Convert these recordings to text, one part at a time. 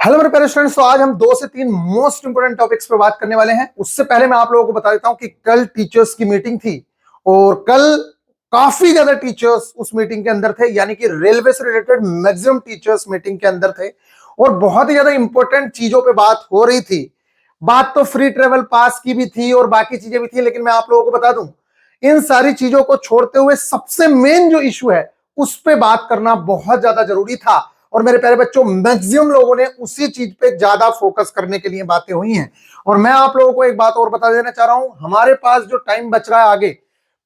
Hello मेरे प्यारे students. तो आज हम 2 से 3 मोस्ट इंपोर्टेंट टॉपिक्स पे बात करने वाले हैं। उससे पहले मैं आप लोगों को बता देता हूं कि कल टीचर्स की मीटिंग थी और कल काफी ज्यादा टीचर्स उस मीटिंग के अंदर थे, यानी कि रेलवे से रिलेटेड मैक्सिमम टीचर्स मीटिंग के अंदर थे और बहुत ही ज्यादा इंपॉर्टेंट चीजों पे बात हो रही थी। बात तो फ्री ट्रेवल पास की भी थी और बाकी चीजें भी थी, लेकिन मैं आप लोगों को बता दूं, इन सारी चीजों को छोड़ते हुए सबसे मेन जो इशू है उस पे बात करना बहुत ज्यादा जरूरी था। और मेरे प्यारे बच्चों, मैक्सिमम लोगों ने उसी चीज पे ज्यादा फोकस करने के लिए बातें हुई हैं। और मैं आप लोगों को एक बात और बता देना चाह रहा हूं, हमारे पास जो टाइम बच रहा है आगे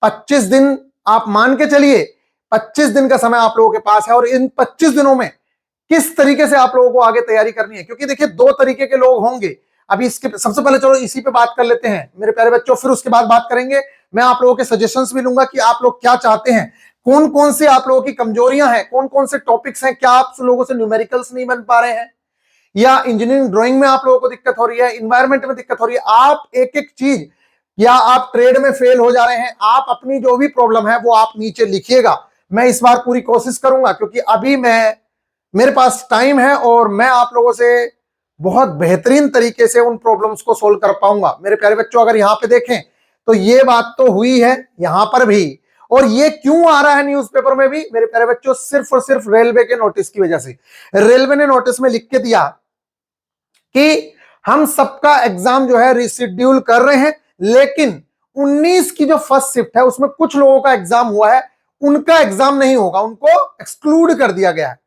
25 दिन, आप मान के चलिए 25 दिन का समय आप लोगों के पास है। और इन 25 दिनों में किस तरीके से आप लोगों को आगे तैयारी करनी है, क्योंकि देखिए 2 तरीके के लोग होंगे। अभी इसके सबसे पहले चलो इसी पे बात कर लेते हैं मेरे प्यारे बच्चों, फिर उसके बाद बात करेंगे। मैं आप लोगों के सजेशंस भी लूंगा कि आप लोग क्या चाहते हैं, कौन कौन से आप लोगों की कमजोरियां हैं, कौन कौन से टॉपिक्स हैं, क्या आप लोगों से न्यूमेरिकल्स नहीं बन पा रहे हैं, या इंजीनियरिंग ड्राइंग में आप लोगों को दिक्कत हो रही है, इन्वायरमेंट में दिक्कत हो रही है। आप एक एक चीज, या आप ट्रेड में फेल हो जा रहे हैं, आप अपनी जो भी प्रॉब्लम है वो आप नीचे लिखिएगा। मैं इस बार पूरी कोशिश करूंगा, क्योंकि अभी मेरे पास टाइम है और मैं आप लोगों से बहुत बेहतरीन तरीके से उन प्रॉब्लम्स को सोल्व कर पाऊंगा। मेरे प्यारे बच्चों, अगर यहां पे देखें तो ये बात तो हुई है यहां पर भी, और ये क्यों आ रहा है न्यूज़पेपर में भी मेरे प्यारे बच्चों, सिर्फ और सिर्फ रेलवे के नोटिस की वजह से। रेलवे ने नोटिस में लिख के दिया कि हम सबका एग्जाम जो है रिशेड्यूल कर रहे हैं, लेकिन 19 की जो फर्स्ट शिफ्ट है उसमें कुछ लोगों का एग्जाम हुआ है, उनका एग्जाम नहीं होगा, उनको एक्सक्लूड कर दिया गया है।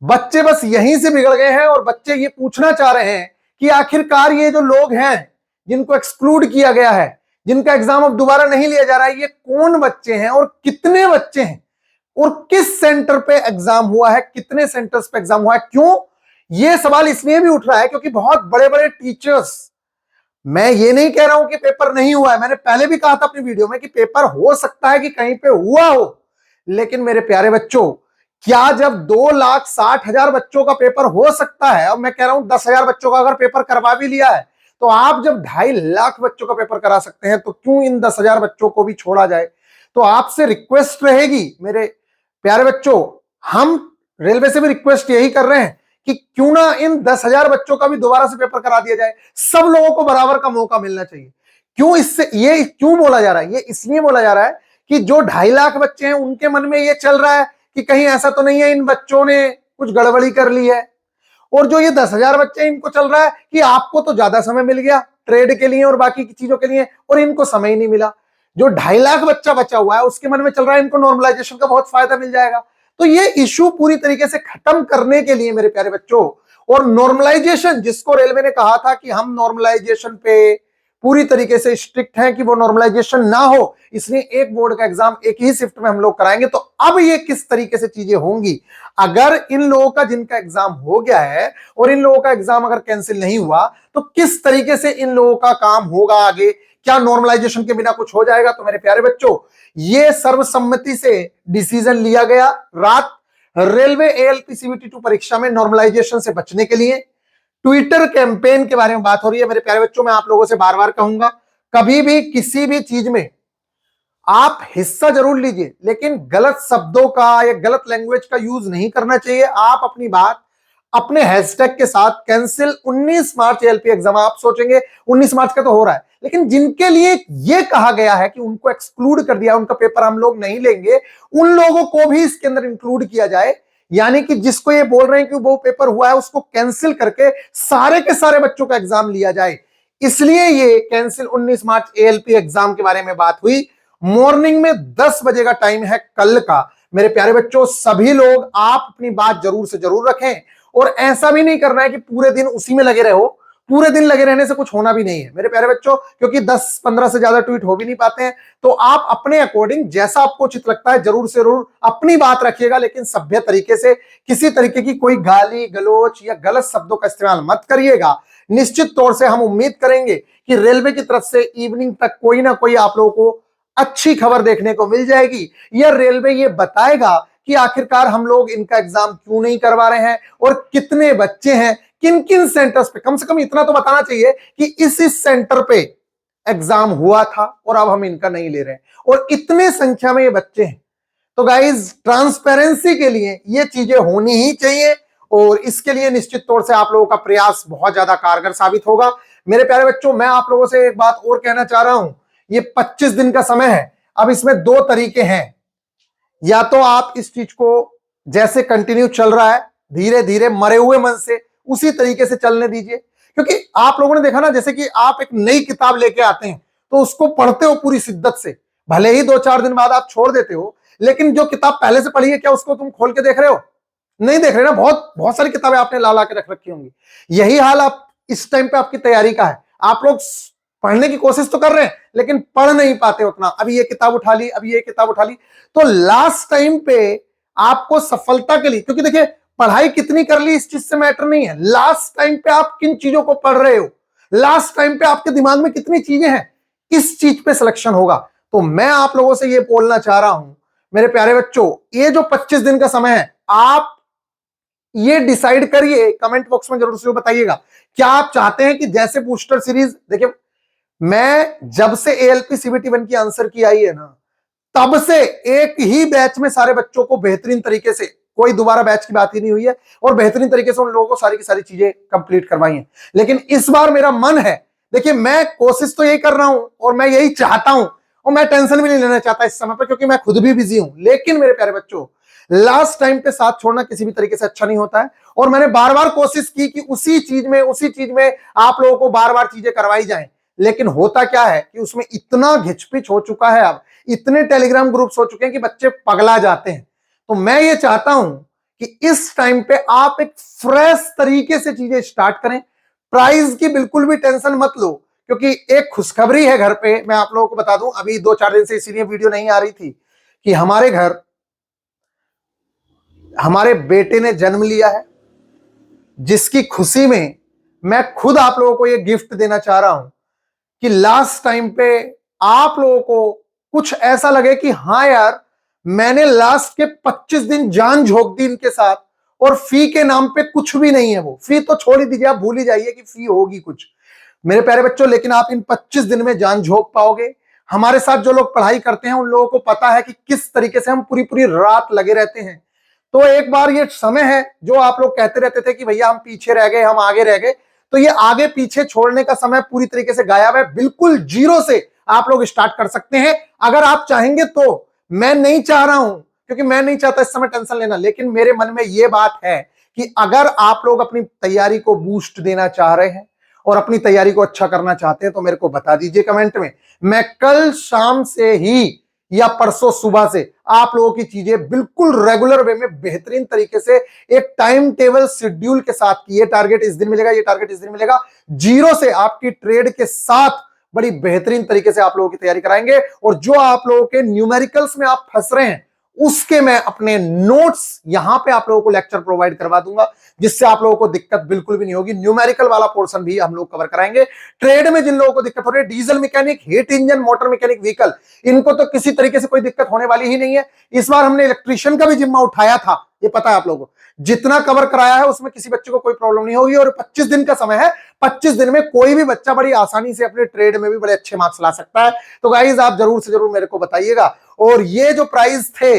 बच्चे बस यहीं से बिगड़ गए हैं और बच्चे ये पूछना चाह रहे हैं कि आखिरकार ये जो लोग हैं जिनको एक्सक्लूड किया गया है, जिनका एग्जाम अब दोबारा नहीं लिया जा रहा है, ये कौन बच्चे हैं और कितने बच्चे हैं और किस सेंटर पे एग्जाम हुआ है, कितने सेंटर्स पे एग्जाम हुआ है। क्यों ये सवाल इसलिए भी उठ रहा है क्योंकि बहुत बड़े बड़े टीचर्स, मैं ये नहीं कह रहा हूं कि पेपर नहीं हुआ है, मैंने पहले भी कहा था अपनी वीडियो में कि पेपर हो सकता है कि कहीं पे हुआ हो, लेकिन मेरे प्यारे बच्चों, क्या जब 2,60,000 बच्चों का पेपर हो सकता है, और मैं कह रहा हूं 10,000 बच्चों का अगर पेपर करवा भी लिया है, तो आप जब 2.5 लाख बच्चों का पेपर करा सकते हैं, तो क्यों इन 10,000 बच्चों को भी छोड़ा जाए। तो आपसे रिक्वेस्ट रहेगी मेरे प्यारे बच्चों, हम रेलवे से भी रिक्वेस्ट यही कर रहे हैं कि क्यों ना इन 10,000 बच्चों का भी दोबारा से पेपर करा दिया जाए। सब लोगों को बराबर का मौका मिलना चाहिए। क्यों इससे ये क्यों बोला जा रहा है, ये इसलिए बोला जा रहा है कि जो 2.5 लाख बच्चे हैं उनके मन में ये चल रहा है कि कहीं ऐसा तो नहीं है इन बच्चों ने कुछ गड़बड़ी कर ली है, और जो ये 10,000 बच्चे इनको चल रहा है कि आपको तो ज्यादा समय मिल गया ट्रेड के लिए और बाकी की चीजों के लिए, और इनको समय ही नहीं मिला। जो 2.5 लाख बच्चा बचा हुआ है उसके मन में चल रहा है इनको नॉर्मलाइजेशन का बहुत फायदा मिल जाएगा। तो ये इशू पूरी तरीके से खत्म करने के लिए मेरे प्यारे बच्चों, और नॉर्मलाइजेशन जिसको रेलवे ने कहा था कि हम नॉर्मलाइजेशन पे पूरी तरीके से स्ट्रिक्ट हैं कि वो नॉर्मलाइजेशन ना हो, इसलिए एक बोर्ड का एग्जाम एक ही शिफ्ट में हम लोग कराएंगे। तो अब ये किस तरीके से चीजें होंगी, अगर इन लोगों का जिनका एग्जाम हो गया है और इन लोगों का एग्जाम अगर कैंसिल नहीं हुआ, तो किस तरीके से इन लोगों का काम होगा आगे, क्या नॉर्मलाइजेशन के बिना कुछ हो जाएगा। तो मेरे प्यारे बच्चों, ये सर्वसम्मति से डिसीजन लिया गया रात रेलवे एएलपी CBT 2 परीक्षा में नॉर्मलाइजेशन से बचने के लिए। ट्विटर कैंपेन के बारे में बात हो रही है। मेरे प्यारे बच्चों, मैं आप लोगों से बार बार कहूंगा, कभी भी किसी भी चीज में आप हिस्सा जरूर लीजिए, लेकिन गलत शब्दों का या गलत लैंग्वेज का यूज नहीं करना चाहिए। आप अपनी बात अपने हैशटैग के साथ कैंसिल 19 मार्च एएलपी एग्जाम, आप सोचेंगे 19 मार्च का तो हो रहा है, लेकिन जिनके लिए यह कहा गया है कि उनको एक्सक्लूड कर दिया, उनका पेपर हम लोग नहीं लेंगे, उन लोगों को भी इसके अंदर इंक्लूड किया जाए। यानी कि जिसको ये बोल रहे हैं कि वो पेपर हुआ है उसको कैंसिल करके सारे के सारे बच्चों का एग्जाम लिया जाए। इसलिए ये कैंसिल 19 मार्च एएलपी एग्जाम के बारे में बात हुई। मॉर्निंग में 10 बजे का टाइम है कल का। मेरे प्यारे बच्चों, सभी लोग आप अपनी बात जरूर से जरूर रखें, और ऐसा भी नहीं करना है कि पूरे दिन उसी में लगे रहो। पूरे दिन लगे रहने से कुछ होना भी नहीं है मेरे प्यारे बच्चों, क्योंकि 10-15 से ज्यादा ट्वीट हो भी नहीं पाते हैं। तो आप अपने अकॉर्डिंग जैसा आपको उचित लगता है जरूर से जरूर अपनी बात रखिएगा, लेकिन सभ्य तरीके से, किसी तरीके की कोई गाली गलोच या गलत शब्दों का इस्तेमाल मत करिएगा। निश्चित तौर से हम उम्मीद करेंगे कि रेलवे की तरफ से इवनिंग तक कोई ना कोई आप लोगों को अच्छी खबर देखने को मिल जाएगी, या रेलवे ये बताएगा कि आखिरकार हम लोग इनका एग्जाम क्यों नहीं करवा रहे हैं और कितने बच्चे हैं, किन किन सेंटर्स पे। कम से कम इतना तो बताना चाहिए कि इस सेंटर पे एग्जाम हुआ था और अब हम इनका नहीं ले रहे हैं, और इतने संख्या में ये बच्चे हैं। तो गाइज, ट्रांसपेरेंसी के लिए ये चीजें होनी ही चाहिए, और इसके लिए निश्चित तौर से आप लोगों का प्रयास बहुत ज्यादा कारगर साबित होगा। मेरे प्यारे बच्चों, मैं आप लोगों से एक बात और कहना चाह रहा हूं। ये 25 दिन का समय है। अब इसमें दो तरीके हैं, या तो आप इस चीज को जैसे कंटिन्यू चल रहा है धीरे धीरे मरे हुए मन से उसी तरीके से चलने दीजिए, क्योंकि आप लोगों ने देखा ना, जैसे कि आप एक नई किताब लेके आते हैं तो उसको पढ़ते हो पूरी शिद्दत से, भले ही 2-4 दिन बाद आप छोड़ देते हो, लेकिन जो किताब पहले से पढ़ी है क्या उसको तुम खोल के देख रहे हो? नहीं देख रहे ना। बहुत बहुत सारी किताबें आपने ला ला के रख रखी होंगी। यही हाल आप इस टाइम पे आपकी तैयारी का है। आप लोग पढ़ने की कोशिश तो कर रहे हैं लेकिन पढ़ नहीं पाते उतना। अभी ये किताब उठा ली, अभी ये किताब उठा ली, तो लास्ट टाइम पे आपको सफलता के लिए, क्योंकि देखिए पढ़ाई कितनी कर ली इस चीज से मैटर नहीं है, लास्ट टाइम पे आप किन चीजों को पढ़ रहे हो, लास्ट टाइम पे आपके दिमाग में कितनी चीजें हैं, इस चीज पे सिलेक्शन होगा। तो मैं आप लोगों से ये बोलना चाह रहा हूं मेरे प्यारे बच्चों, ये जो 25 दिन का समय है, आप ये डिसाइड करिए, कमेंट बॉक्स में जरूर से बताइएगा, क्या आप चाहते हैं कि जैसे बूस्टर सीरीज, देखिए मैं जब से एएलपी सीबीटी 1 की आंसर की आई है ना, तब से एक ही बैच में सारे बच्चों को बेहतरीन तरीके से, कोई दोबारा बैच की बात ही नहीं हुई है, और बेहतरीन तरीके से उन लोगों को सारी की सारी चीजें कंप्लीट करवाई हैं। लेकिन इस बार मेरा मन है, देखिए मैं कोशिश तो यही कर रहा हूं और मैं यही चाहता हूं, और मैं टेंशन भी नहीं लेना चाहता इस समय पर, क्योंकि मैं खुद भी बिजी हूं। लेकिन मेरे प्यारे बच्चों, लास्ट टाइम पे साथ छोड़ना किसी भी तरीके से अच्छा नहीं होता है, और मैंने बार बार कोशिश की कि उसी चीज में आप लोगों को बार बार चीजें करवाई जाएं। लेकिन होता क्या है कि उसमें इतना घिचपिच हो चुका है, अब इतने टेलीग्राम ग्रुप्स हो चुके हैं कि बच्चे पगला जाते हैं। तो मैं ये चाहता हूं कि इस टाइम पे आप एक फ्रेश तरीके से चीजें स्टार्ट करें। प्राइस की बिल्कुल भी टेंशन मत लो, क्योंकि एक खुशखबरी है घर पे, मैं आप लोगों को बता दूं, अभी 2-4 दिन से इसीलिए वीडियो नहीं आ रही थी कि हमारे घर हमारे बेटे ने जन्म लिया है, जिसकी खुशी में मैं खुद आप लोगों को ये गिफ्ट देना चाह रहा हूं कि लास्ट टाइम पे आप लोगों को कुछ ऐसा लगे कि हाँ यार, मैंने लास्ट के 25 दिन जान झोंक दी इनके साथ, और फी के नाम पे कुछ भी नहीं है। वो फी तो छोड़ ही दीजिए, आप भूल ही जाइए कि फी होगी कुछ मेरे प्यारे बच्चों, लेकिन आप इन 25 दिन में जान झोंक पाओगे। हमारे साथ जो लोग पढ़ाई करते हैं उन लोगों को पता है कि किस तरीके से हम पूरी पूरी रात लगे रहते हैं। तो एक बार ये समय है, जो आप लोग कहते रहते थे कि भैया हम पीछे रह गए, हम आगे रह गए, तो ये आगे पीछे छोड़ने का समय पूरी तरीके से गायब है। बिल्कुल जीरो से आप लोग स्टार्ट कर सकते हैं अगर आप चाहेंगे तो। मैं नहीं चाह रहा हूं, क्योंकि मैं नहीं चाहता इस समय टेंशन लेना, लेकिन मेरे मन में यह बात है कि अगर आप लोग अपनी तैयारी को बूस्ट देना चाह रहे हैं और अपनी तैयारी को अच्छा करना चाहते हैं तो मेरे को बता दीजिए कमेंट में। मैं कल शाम से ही या परसों सुबह से आप लोगों की चीजें बिल्कुल रेगुलर वे में बेहतरीन तरीके से एक टाइम टेबल शेड्यूल के साथ, ये टारगेट इस दिन मिलेगा, ये टारगेट इस दिन मिलेगा, जीरो से आपकी ट्रेड के साथ बड़ी बेहतरीन तरीके से आप लोगों की तैयारी कराएंगे। और जो आप लोगों के न्यूमेरिकल्स में आप फंस रहे हैं उसके मैं अपने नोट्स यहां पे आप लोगों को लेक्चर प्रोवाइड करवा दूंगा, जिससे आप लोगों को दिक्कत बिल्कुल भी नहीं होगी। न्यूमेरिकल वाला पोर्शन भी हम लोग कवर कराएंगे। ट्रेड में जिन लोगों को दिक्कत हो रही है, diesel mechanic, heat engine, motor mechanic, vehicle, इनको तो किसी तरीके से कोई दिक्कत होने वाली ही नहीं है। इस बार हमने इलेक्ट्रीशियन का भी जिम्मा उठाया था, ये पता है आप लोगों को। जितना कवर कराया है उसमें किसी बच्चे को कोई प्रॉब्लम नहीं होगी, और 25 दिन का समय है। 25 दिन में कोई भी बच्चा बड़ी आसानी से अपने ट्रेड में भी बड़े अच्छे मार्क्स ला सकता है। तो गाइज आप जरूर से जरूर मेरे को बताइएगा। और ये जो प्राइस थे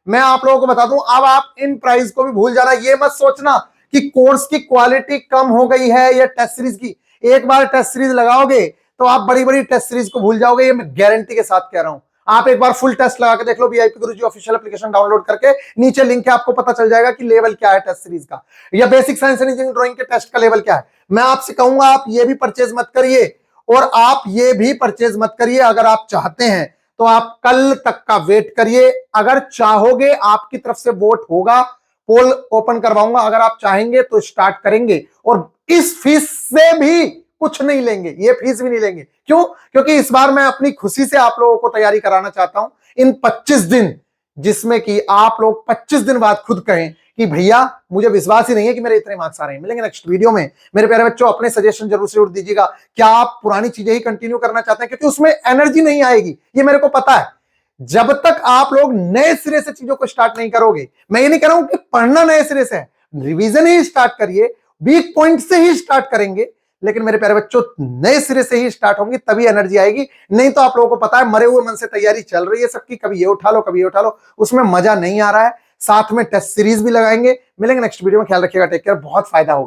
मैं आप लोगों को बता दूं, अब आप इन प्राइस को भी भूल जाना। ये मत सोचना कि कोर्स की क्वालिटी कम हो गई है या टेस्ट सीरीज की। एक बार टेस्ट सीरीज लगाओगे तो आप बड़ी बड़ी टेस्ट सीरीज को भूल जाओगे, ये मैं गारंटी के साथ कह रहा हूं। आप एक बार फुल टेस्ट लगा के देख लो, वीआईपी गुरुजी ऑफिशियल एप्लीकेशन डाउनलोड करके, नीचे लिंक है, आपको पता चल जाएगा कि लेवल क्या है टेस्ट सीरीज का, या basic science and engineering drawing के टेस्ट का लेवल क्या है। मैं आपसे कहूंगा आप ये भी परचेज मत करिए, और आप ये भी परचेज मत करिए। अगर आप चाहते हैं तो आप कल तक का वेट करिए। अगर चाहोगे आपकी तरफ से वोट होगा, पोल ओपन करवाऊंगा, अगर आप चाहेंगे तो स्टार्ट करेंगे। और इस फीस से भी कुछ नहीं लेंगे, ये फीस भी नहीं लेंगे। क्यों? क्योंकि इस बार मैं अपनी खुशी से आप लोगों को तैयारी कराना चाहता हूं इन 25 दिन, जिसमें कि आप लोग 25 दिन बाद खुद कहें कि भैया मुझे विश्वास ही नहीं है कि मेरे इतने मार्क्स आ रहे हैं। मिलेंगे नेक्स्ट वीडियो में। मेरे प्यारे बच्चों, अपने सजेशन जरूर से जरूर दीजिएगा। क्या आप पुरानी चीजें ही कंटिन्यू करना चाहते हैं? क्योंकि उसमें एनर्जी नहीं आएगी, ये मेरे को पता है। जब तक आप लोग नए सिरे से चीजों को स्टार्ट नहीं करोगे, मैं ये नहीं कह रहा हूं कि पढ़ना नए सिरे से है, रिवीजन ही स्टार्ट करिए, वीक पॉइंट से ही स्टार्ट करेंगे, लेकिन मेरे प्यारे बच्चों नए सिरे से ही स्टार्ट होंगी, तभी एनर्जी आएगी। नहीं तो आप लोगों को पता है मरे हुए मन से तैयारी चल रही है सबकी, कभी ये उठा लो कभी ये उठा लो, उसमें मजा नहीं आ रहा है। साथ में टेस्ट सीरीज भी लगाएंगे। मिलेंगे नेक्स्ट वीडियो में, ख्याल रखिएगा, टेक केयर, बहुत फायदा होगा।